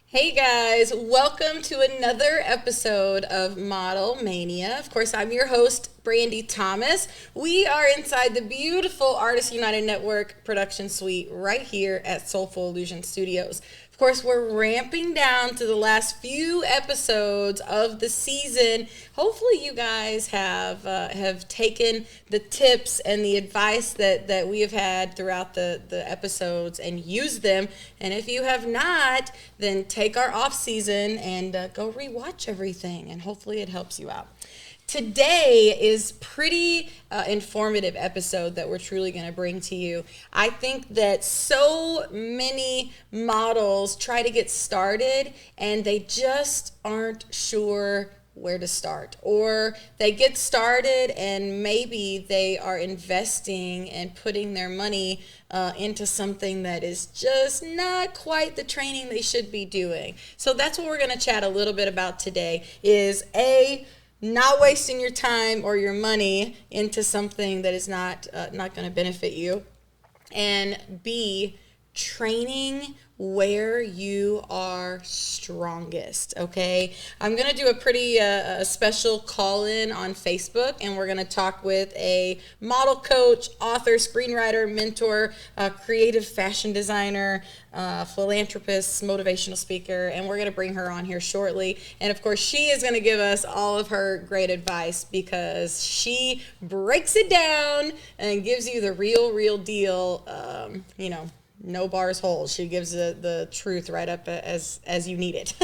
Hey guys, welcome to another episode of Model Mania. Of course, I'm your host, Brandy Thomas. We are inside the beautiful Artists United Network production suite right here at Soulful Illusion Studios. Of course, we're ramping down to the last few episodes of the season. Hopefully, you guys have taken the tips and the advice that we have had throughout the episodes and used them. And if you have not, then take our off season and go rewatch everything, and hopefully it helps you out. Today is pretty informative episode that we're truly going to bring to you. I think that so many models try to get started and they just aren't sure where to start, or they get started and maybe they are investing and putting their money into something that is just not quite the training they should be doing. So that's what we're going to chat a little bit about today is not wasting your time or your money into something that is not going to benefit you, and B, training where you are strongest. Okay, I'm gonna do a pretty special call-in on Facebook, and we're gonna talk with a model coach, author, screenwriter, mentor, creative fashion designer, philanthropist, motivational speaker, and we're gonna bring her on here shortly. And of course, she is gonna give us all of her great advice because she breaks it down and gives you the real deal. No bars holes. She gives the truth right up as you need it.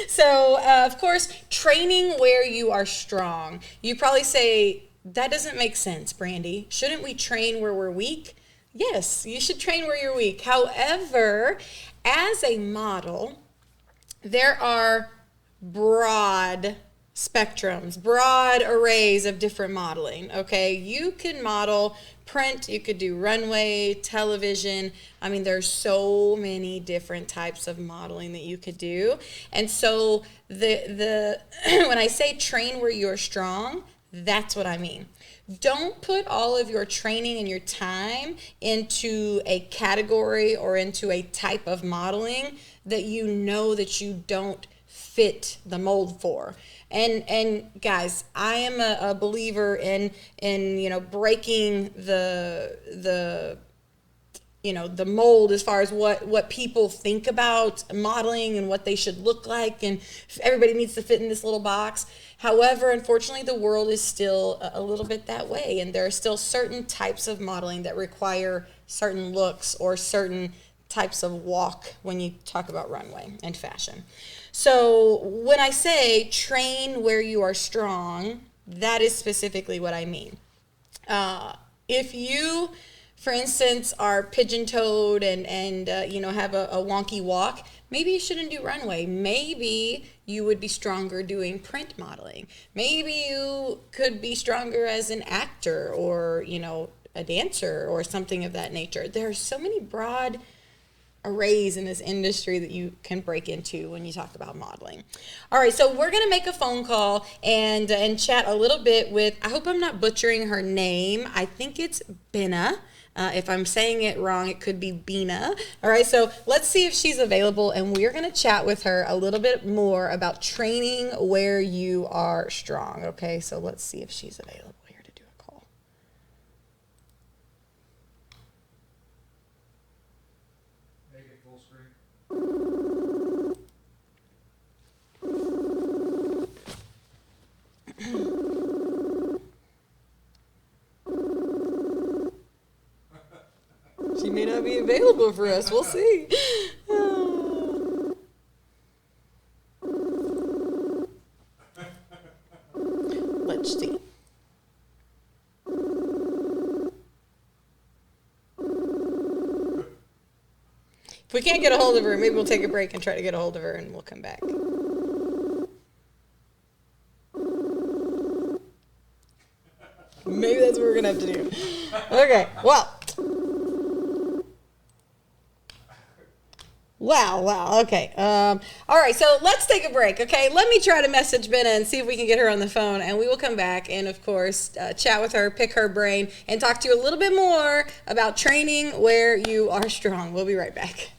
So, of course, training where you are strong. You probably say, that doesn't make sense, Brandy. Shouldn't we train where we're weak? Yes, you should train where you're weak. However, as a model, there are broad spectrums, broad arrays of different modeling. Okay, you can model print, you could do runway, television. I mean, there's so many different types of modeling that you could do. And so the when I say train where you're strong, that's what I mean. Don't put all of your training and your time into a category or into a type of modeling that you know that you don't fit the mold for. And guys, I am a believer in breaking the mold as far as what people think about modeling and what they should look like, and everybody needs to fit in this little box. However, unfortunately, the world is still a little bit that way, and there are still certain types of modeling that require certain looks or certain types of walk when you talk about runway and fashion. So when I say train where you are strong, that is specifically what I mean. If you, for instance, are pigeon-toed and have a wonky walk, maybe you shouldn't do runway. Maybe you would be stronger doing print modeling. Maybe you could be stronger as an actor or, a dancer or something of that nature. There are so many broad arrays in this industry that you can break into when you talk about modeling. All right, so we're gonna make a phone call and chat a little bit with, I hope I'm not butchering her name. I think it's Bina. If I'm saying it wrong, it could be Bina. All right, so let's see if she's available, and we're gonna chat with her a little bit more about training where you are strong. Okay, so let's see if she's available here to do a call. Make it full screen. She may not be available for us. We'll see. Let's see. If we can't get a hold of her, maybe we'll take a break and try to get a hold of her, and we'll come back. Maybe that's what we're going to have to do. Okay, well. Wow, okay. All right, so let's take a break, okay? Let me try to message Benna and see if we can get her on the phone, and we will come back and, of course, chat with her, pick her brain, and talk to you a little bit more about training where you are strong. We'll be right back.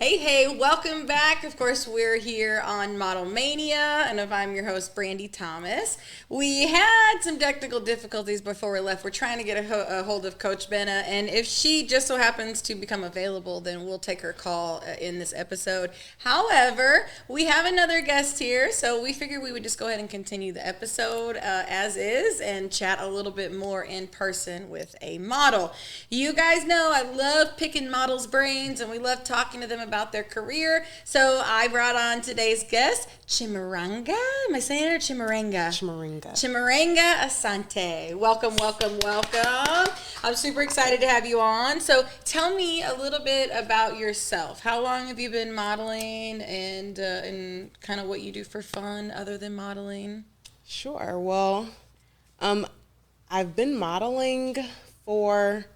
Hey, welcome back. Of course, we're here on Model Mania, and I'm your host, Brandy Thomas. We had some technical difficulties before we left. We're trying to get a hold of Coach Benna, and if she just so happens to become available, then we'll take her call in this episode. However, we have another guest here, so we figured we would just go ahead and continue the episode as is and chat a little bit more in person with a model. You guys know I love picking models' brains, and we love talking to them about their career. So I brought on today's guest, Chimeranga. Am I saying it or Chimeranga? Chimeranga Asante. Welcome. I'm super excited to have you on. So tell me a little bit about yourself. How long have you been modeling and kind of what you do for fun other than modeling? Sure. Well, I've been modeling for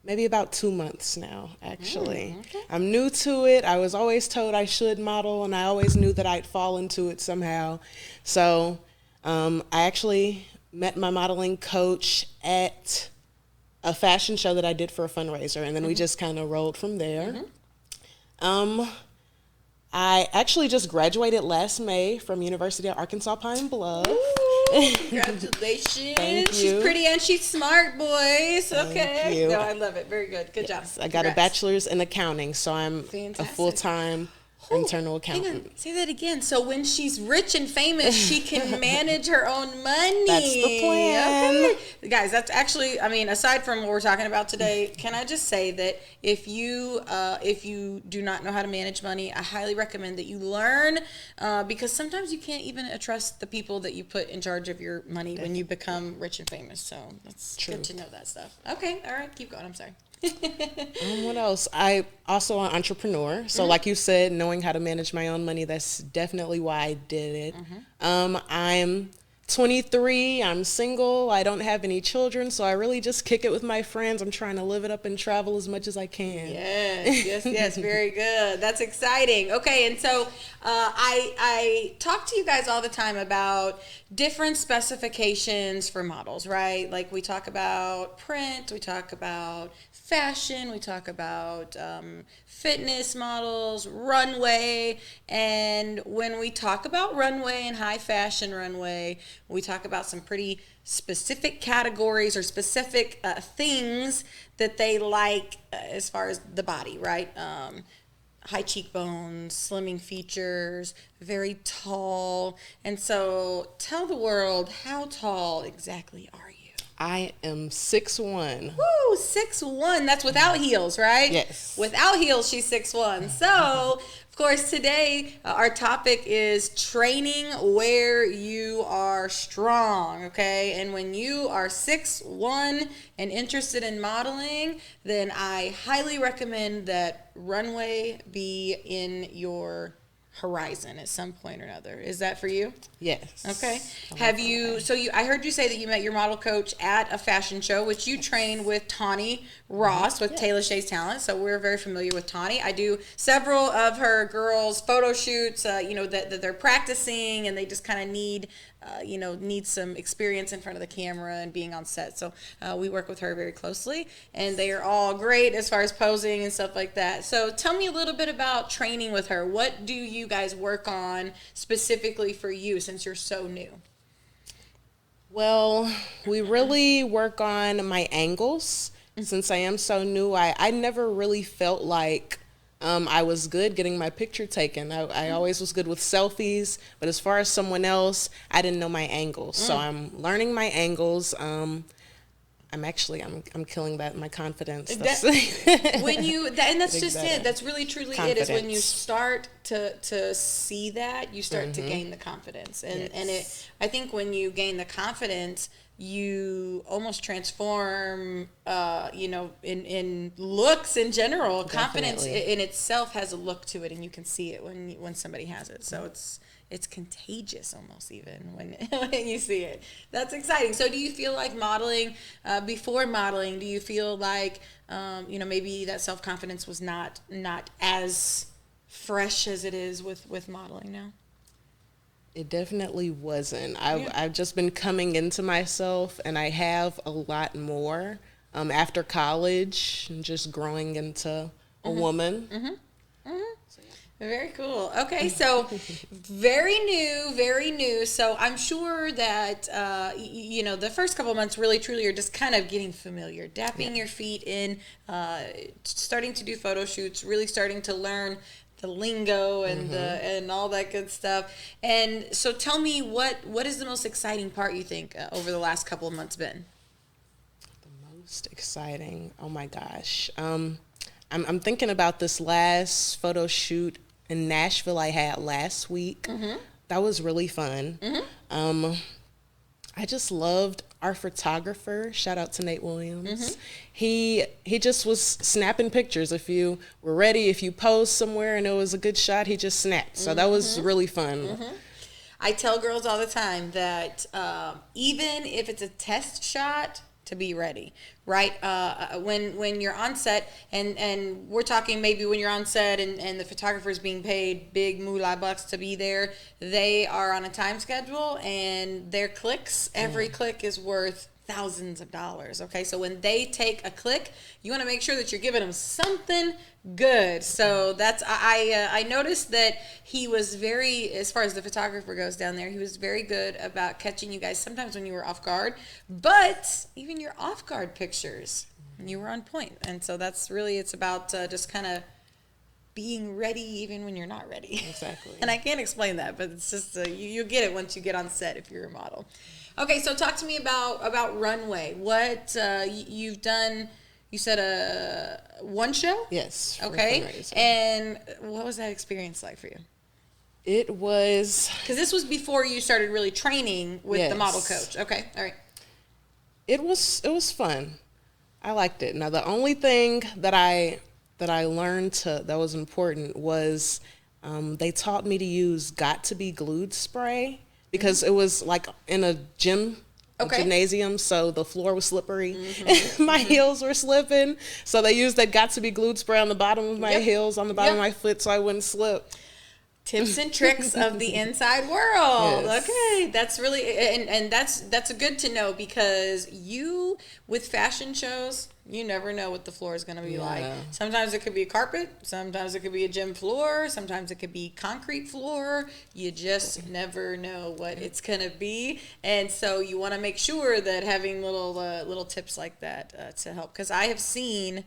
maybe about 2 months now, actually. Okay. I'm new to it. I was always told I should model, and I always knew that I'd fall into it somehow. So I actually met my modeling coach at a fashion show that I did for a fundraiser, and then we just kind of rolled from there. I actually just graduated last May from University of Arkansas Pine Bluff. Congratulations. Thank you. She's pretty and she's smart, boys. Okay. Thank you. No, I love it. Very good. Good job. I got a bachelor's in accounting, so I'm Fantastic. a full-time internal accountant. Hang on, say that again. So when she's rich and famous, she can manage her own money. That's the plan. Okay. Guys, that's actually, I mean, aside from what we're talking about today, can I just say that if you do not know how to manage money, I highly recommend that you learn because sometimes you can't even trust the people that you put in charge of your money when you become rich and famous. So that's True. good to know that stuff. Okay, all right, keep going. I'm sorry. What else? I also an entrepreneur. So like you said, knowing how to manage my own money, that's definitely why I did it. I'm 23. I'm single. I don't have any children, so I really just kick it with my friends. I'm trying to live it up and travel as much as I can. Yes, very good. That's exciting. Okay, and so I talk to you guys all the time about different specifications for models, right? Like we talk about print, we talk about fashion, we talk about fitness models, runway, and when we talk about runway and high fashion runway, we talk about some pretty specific categories or specific things that they like as far as the body, right? High cheekbones, slimming features, very tall. And so tell the world, how tall exactly are you? I am 6'1". Woo, 6'1". That's without heels, right? Yes. Without heels, she's 6'1". So, of course, today our topic is training where you are strong, okay? And when you are 6'1" and interested in modeling, then I highly recommend that runway be in your horizon at some point or another. Is that for you? Yes. Okay. I heard you say that you met your model coach at a fashion show, which you train with Tawny Ross with Taylor Shay's Talent. So we're very familiar with Tawny. I do several of her girls' photo shoots, that they're practicing and they just kind of need some experience in front of the camera and being on set. So we work with her very closely, and they are all great as far as posing and stuff like that. So tell me a little bit about training with her. What do you guys work on specifically for you since you're so new? Well, we really work on my angles. Since I am so new, I never really felt like I was good getting my picture taken. I always was good with selfies, but as far as someone else, I didn't know my angles. So I'm learning my angles. I'm killing that, my confidence. That's just it. That's really truly confidence. It is when you start to see that, you start to gain the confidence. I think when you gain the confidence, you almost transform, in looks in general. Definitely. Confidence in itself has a look to it, and you can see it when somebody has it. So it's contagious almost even when you see it. That's exciting. So do you feel like modeling, before modeling, do you feel like, maybe that self-confidence was not as fresh as it is with modeling now? It definitely wasn't. I've just been coming into myself, and I have a lot more after college and just growing into a woman. So Very cool. Okay, so very new, very new. So I'm sure that the first couple months really truly are just kind of getting familiar, dapping your feet in, starting to do photo shoots, really starting to learn the lingo and and all that good stuff. And so tell me what is the most exciting part you think over the last couple of months been? Most exciting. Oh my gosh. I'm thinking about this last photo shoot in Nashville I had last week. That was really fun. I just loved our photographer. Shout out to Nate Williams. He just was snapping pictures. If you were ready, if you posed somewhere and it was a good shot, he just snapped. So that was really fun. I tell girls all the time that even if it's a test shot, to be ready, right? When you're on set, and we're talking maybe when you're on set and the photographer's being paid big moolah bucks to be there, they are on a time schedule and their clicks, every click is worth thousands of dollars. Okay, so when they take a click, you want to make sure that you're giving them something good. So that's I noticed that he was very, as far as the photographer goes down there, he was very good about catching you guys sometimes when you were off guard, but even your off guard pictures, you were on point. And so that's really, it's about just kind of being ready even when you're not ready. Exactly. And I can't explain that, but it's just you get it once you get on set if you're a model. Okay, so talk to me about runway. What you've done? You said one show? Yes. Okay. And what was that experience like for you? It was, because this was before you started really training with the model coach. Okay. All right. It was fun. I liked it. Now the only thing that I learned that was important was they taught me to use Got to Be Glued spray, because it was like in a gymnasium, so the floor was slippery. My heels were slipping, so they used that Got to Be Glued spray on the bottom of my heels, on the bottom of my foot, so I wouldn't slip. Tips and tricks of the inside world. Yes. Okay, that's really, and that's good to know, because you, with fashion shows, you never know what the floor is going to be like. Sometimes it could be a carpet, sometimes it could be a gym floor, sometimes it could be concrete floor. You just never know what it's going to be, and so you want to make sure that having little tips like that to help. Because I have seen,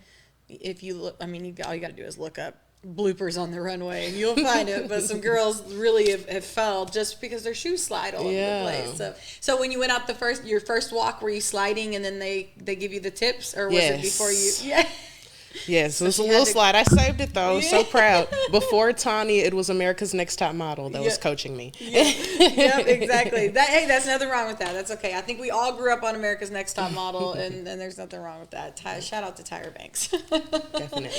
if you look, I mean, all you got to do is look up bloopers on the runway and you'll find it, but some girls really have fell just because their shoes slide all over the place. So when you went out your first walk, were you sliding and then they give you the tips, or was it before you? Yes, it was a little slide. I saved it though. So proud. Before Tawny, it was America's Next Top Model that was coaching me. Yep, exactly. Hey, that's nothing wrong with that. That's okay. I think we all grew up on America's Next Top Model, and there's nothing wrong with that. Shout out to Tyra Banks. Definitely.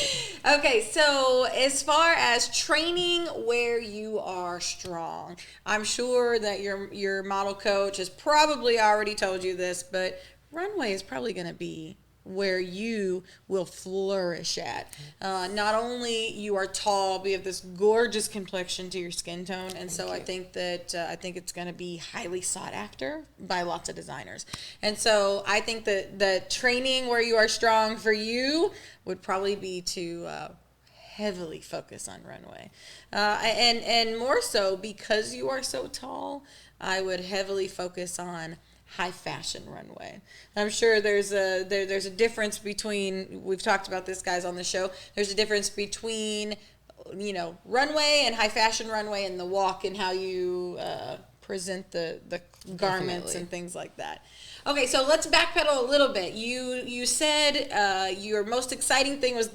Okay, so as far as training where you are strong, I'm sure that your model coach has probably already told you this, but runway is probably going to be where you will flourish at. Not only you are tall, but you have this gorgeous complexion to your skin tone, and so I think it's going to be highly sought after by lots of designers. And so I think that the training where you are strong for you would probably be to heavily focus on runway, and more so because you are so tall, I would heavily focus on high fashion runway. I'm sure there's a difference between, we've talked about this, guys, on the show, there's a difference between runway and high fashion runway, and the walk and how you present the garments and things like that. Okay, so let's backpedal a little bit. You said your most exciting thing was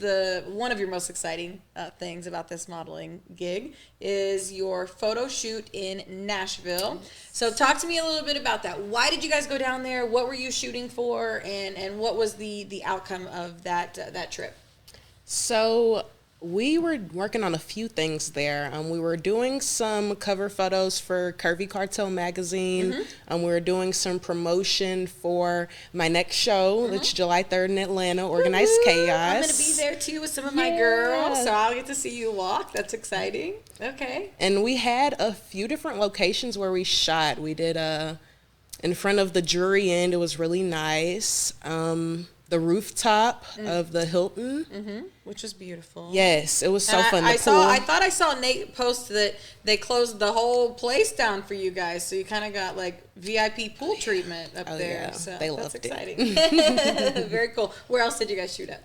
one of your most exciting things about this modeling gig is your photo shoot in Nashville. So talk to me a little bit about that. Why did you guys go down there? What were you shooting for, and what was the outcome of that trip? So we were working on a few things there. We were doing some cover photos for Curvy Cartel magazine. We were doing some promotion for my next show, which July 3rd in Atlanta, Organized Chaos. I'm going to be there too with some of my girls, so I'll get to see you walk. That's exciting. Okay. And we had a few different locations where we shot. We did in front of the Jury Inn. It was really nice. the rooftop of the Hilton. Which was beautiful. Yes, it was so fun. I thought I saw Nate post that they closed the whole place down for you guys, so you kind of got like VIP pool treatment up there. Yeah. So They that's loved exciting. it. Very cool. Where else did you guys shoot at?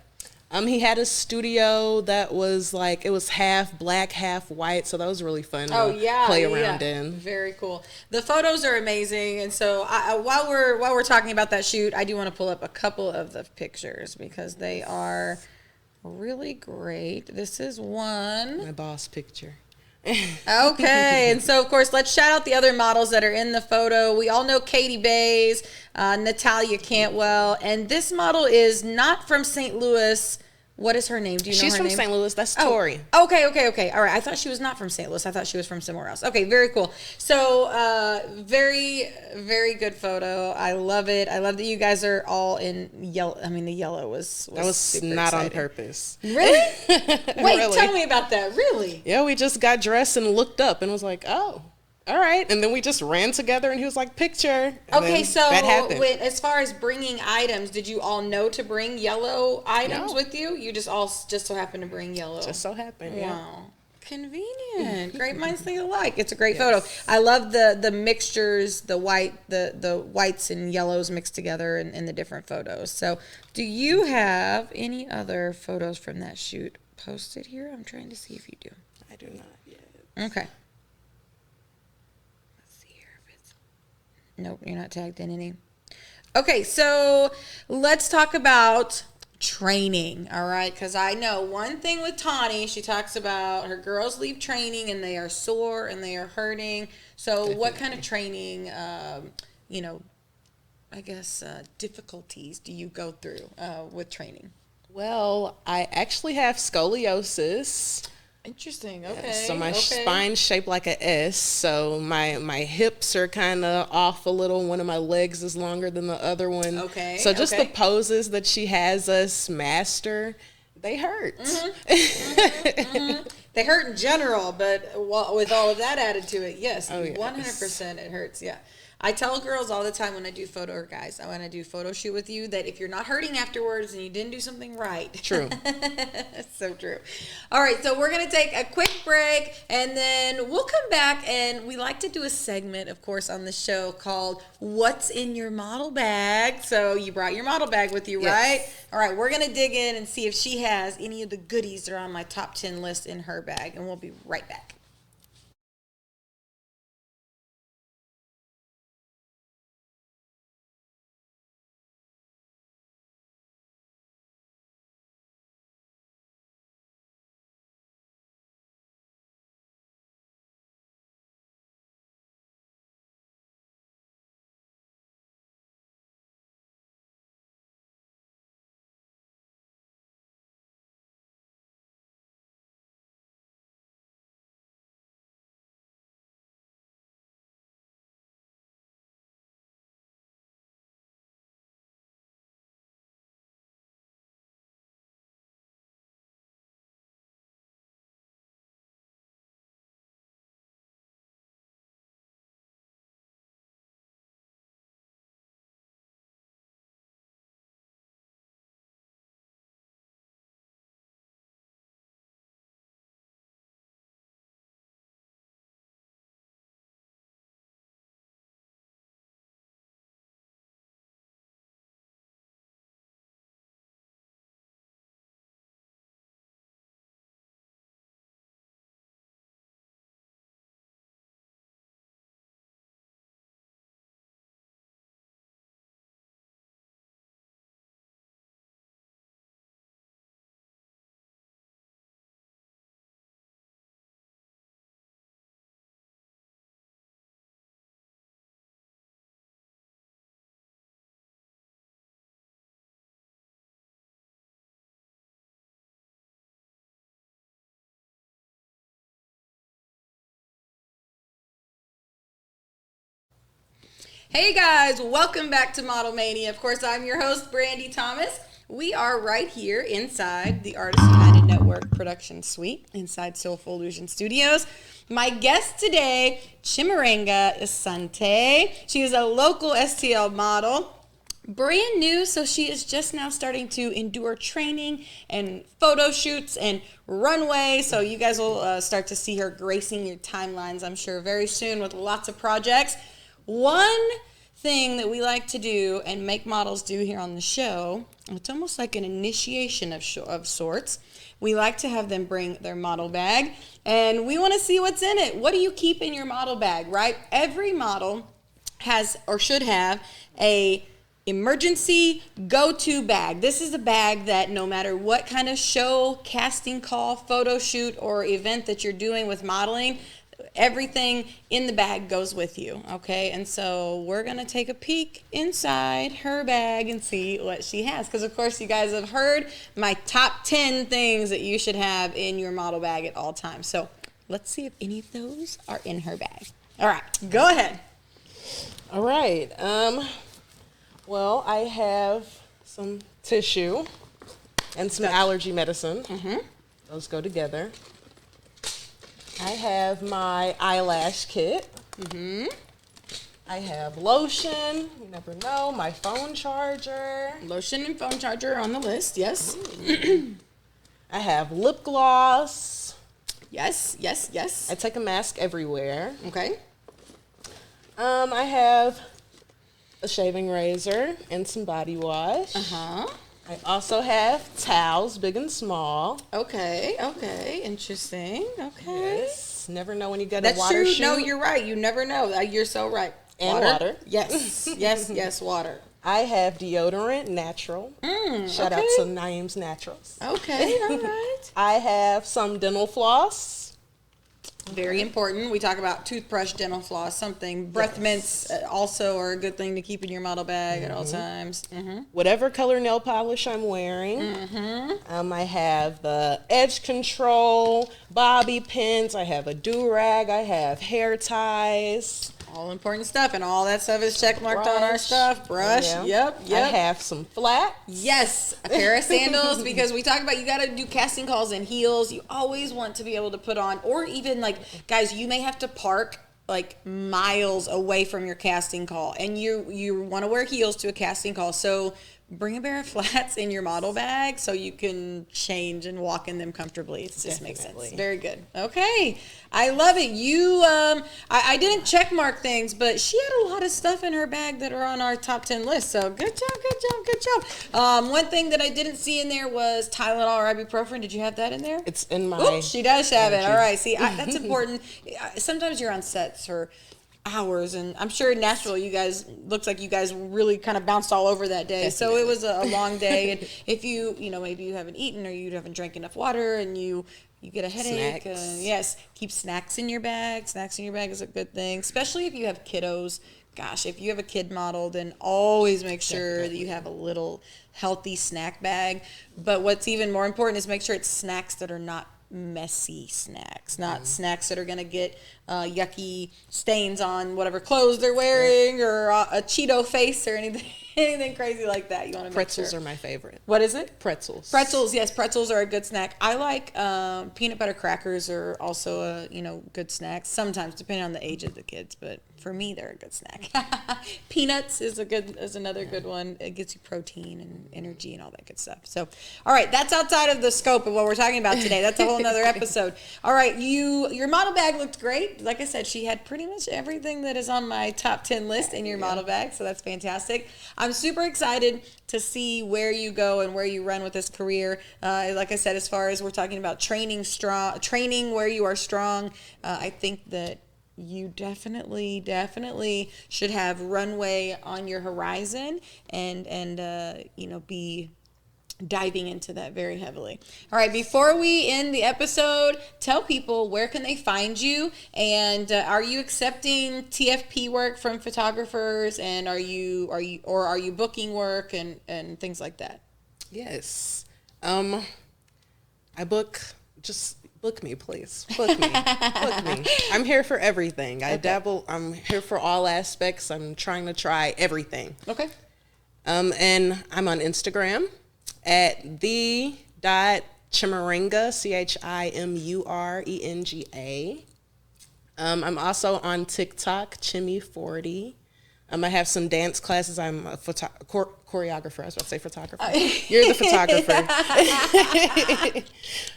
He had a studio that was like, it was half black, half white, so that was really fun to play around in. Very cool. The photos are amazing, and so while we're talking about that shoot, I do want to pull up a couple of the pictures because they are really great. This is one. My boss picture. Okay, and so of course, let's shout out the other models that are in the photo. We all know Katie Bays, Natalia Cantwell, and this model is not from St. Louis. What is her name? Do you know She's her from name? St. Louis. That's Tori. Okay. All right. I thought she was not from St. Louis. I thought she was from somewhere else. Okay, very cool. So, very, very good photo. I love it. I love that you guys are all in yellow. I mean, the yellow was That was super not exciting. on purpose. Really? Wait, Really. tell me about that. Really? Yeah, we just got dressed and looked up and was like, oh, all right. And then we just ran together and he was like, picture. And Okay, then so that happened. as far as bringing items, did you all know to bring yellow items No. with you? You just so happened to bring yellow. Just so happened, yeah. Wow. Convenient. Great minds think alike. It's a great Yes. photo. I love the mixtures, the whites and yellows mixed together in the different photos. So, do you have any other photos from that shoot posted here? I'm trying to see if you do. I do not yet. Okay. Let's see here if it's. Nope, you're not tagged in any. Okay, so let's talk about training, all right? Because I know one thing with Tawny, she talks about her girls leave training and they are sore and they are hurting. So what kind of training, I guess, difficulties do you go through with training? Well, I actually have scoliosis. Interesting. Okay. So my spine's shaped like an S. So my hips are kind of off a little. One of my legs is longer than the other one. Okay. So just the poses that she has us master, they hurt. They hurt in general, but with all of that added to it, yes, Oh, yes. 100% it hurts. Yeah. I tell girls all the time when I do or guys, when I do photo shoot with you, that if you're not hurting afterwards and you didn't do something right. True. It's so true. All right, so we're going to take a quick break, and then we'll come back, and we like to do a segment, of course, on the show called What's in Your Model Bag? So you brought your model bag with you, Yes. right? All right, we're going to dig in and see if she has any of the goodies that are on my top 10 list in her bag, and we'll be right back. Hey guys, welcome back to Model Mania. Of course, I'm your host, Brandy Thomas. We are right here inside the Artists United Network production suite inside Soulful Illusion Studios. My guest today, Chimeranga Asante. She is a local STL model. Brand new, so she is just now starting to endure training and photo shoots and runway. So you guys will start to see her gracing your timelines, I'm sure, very soon with lots of projects. One thing that we like to do and make models do here on the show, it's almost like an initiation of sorts. We like to have them bring their model bag, and we want to see what's in it. What do you keep in your model bag, right? Every model has or should have a emergency go-to bag. This is a bag that no matter what kind of show, casting call, photo shoot, or event that you're doing with modeling, everything in the bag goes with you, okay? And so we're going to take a peek inside her bag and see what she has. Because, of course, you guys have heard my top 10 things that you should have in your model bag at all times. So let's see if any of those are in her bag. All right, go ahead. All right. Well, I have some tissue and some allergy medicine. Those go together. I have my eyelash kit. I have lotion. You never know. My phone charger. Lotion and phone charger on the list, yes. I have lip gloss. Yes, yes, yes. I take a mask everywhere. Okay. I have a shaving razor and some body wash. Uh-huh. I also have towels, big and small. Okay, okay. Interesting. Okay. Yes. Never know when you get That's a water true. shoot. No, you're right. You never know. You're so right. And water. Yes, yes, yes, water. I have deodorant, natural. Shout out to Naeem's Naturals. Okay, all right. I have some dental floss. Very important. We talk about toothbrush, dental floss, something. Breath mints also are a good thing to keep in your model bag at all times. Whatever color nail polish I'm wearing. I have the edge control, bobby pins. I have a do-rag. I have hair ties. All important stuff, and all that stuff is check marked on our Brush. stuff. Brush. Yeah. Yep. I have some flats. Yes, a pair of sandals, because we talk about you got to do casting calls in heels. You always want to be able to put on, or even like, guys, you may have to park like miles away from your casting call, and you want to wear heels to a casting call. So bring a pair of flats in your model bag so you can change and walk in them comfortably. It just makes sense. Very good. Okay. I love it. You, I didn't check mark things, but she had a lot of stuff in her bag that are on our top 10 list. So good job, good job, good job. One thing that I didn't see in there was Tylenol or ibuprofen. Did you have that in there? It's in my... Ooh, she does have it. All right. See, that's important. Sometimes you're on sets for hours, and I'm sure in Nashville you guys looks like you guys really kind of bounced all over that day. Definitely. So it was a long day, and if you maybe you haven't eaten or you haven't drank enough water and you get a headache, yes, keep snacks in your bag. Snacks in your bag is a good thing, especially if you have kiddos. Gosh, if you have a kid model, then always make sure that you have a little healthy snack bag. But what's even more important is make sure it's snacks that are not messy snacks, not snacks that are going to get yucky stains on whatever clothes they're wearing, or a Cheeto face or anything crazy like that. You want to Pretzels are my favorite. What is it? Pretzels. Pretzels, yes, pretzels are a good snack. I like peanut butter crackers are also a good snack. Sometimes depending on the age of the kids, but for me they're a good snack. Peanuts is another good one. It gets you protein and energy and all that good stuff. So, all right, that's outside of the scope of what we're talking about today. That's a whole nother episode. All right, your model bag looked great. Like I said, she had pretty much everything that is on my top 10 list in your model bag, so that's fantastic. I'm super excited to see where you go and where you run with this career. Like I said, as far as we're talking about training where you are strong, I think that you definitely should have runway on your horizon and be diving into that very heavily. All right, before we end the episode, tell people where can they find you, and are you accepting TFP work from photographers, and are you booking work and things like that? Yes. I book. Just book me, please. Book me. Book me. I'm here for everything. I'm here for all aspects. I'm trying to try everything. Okay. And I'm on Instagram at the.chimeranga, CHIMURENGA. I'm also on TikTok, Chimmy40. I have some dance classes. I'm a choreographer. I was about to say photographer. You're the photographer.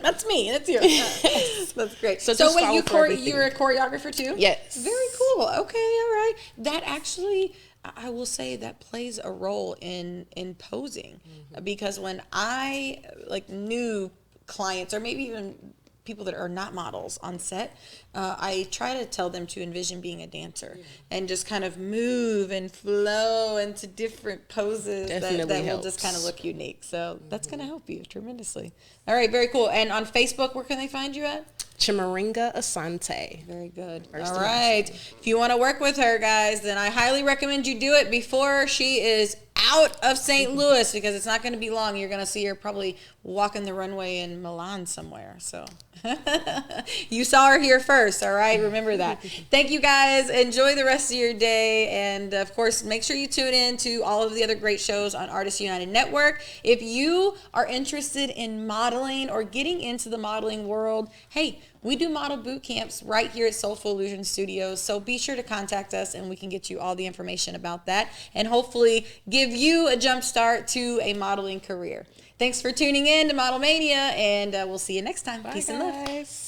That's me. That's you. That's great. So So just wait, follow for you're a choreographer too? Yes. Very cool. Okay, all right. That actually, I will say that plays a role in posing, because when I like new clients or maybe even people that are not models on set, I try to tell them to envision being a dancer and just kind of move and flow into different poses that will helps. just kind of look unique. So that's going to help you tremendously. All right, very cool. And on Facebook, where can they find you at? Chimeranga Asante. Very good. First All and last right. If you want to work with her, guys, then I highly recommend you do it before she is out of St. Louis, because it's not going to be long. You're going to see her probably walking the runway in Milan somewhere. So you saw her here first. All right. Remember that. Thank you, guys. Enjoy the rest of your day. And of course, make sure you tune in to all of the other great shows on Artists United Network. If you are interested in modeling or getting into the modeling world, hey, we do model boot camps right here at Soulful Illusion Studios. So be sure to contact us and we can get you all the information about that and hopefully give you a jump start to a modeling career. Thanks for tuning in to Model Mania, and we'll see you next time. Bye, Peace and love. guys.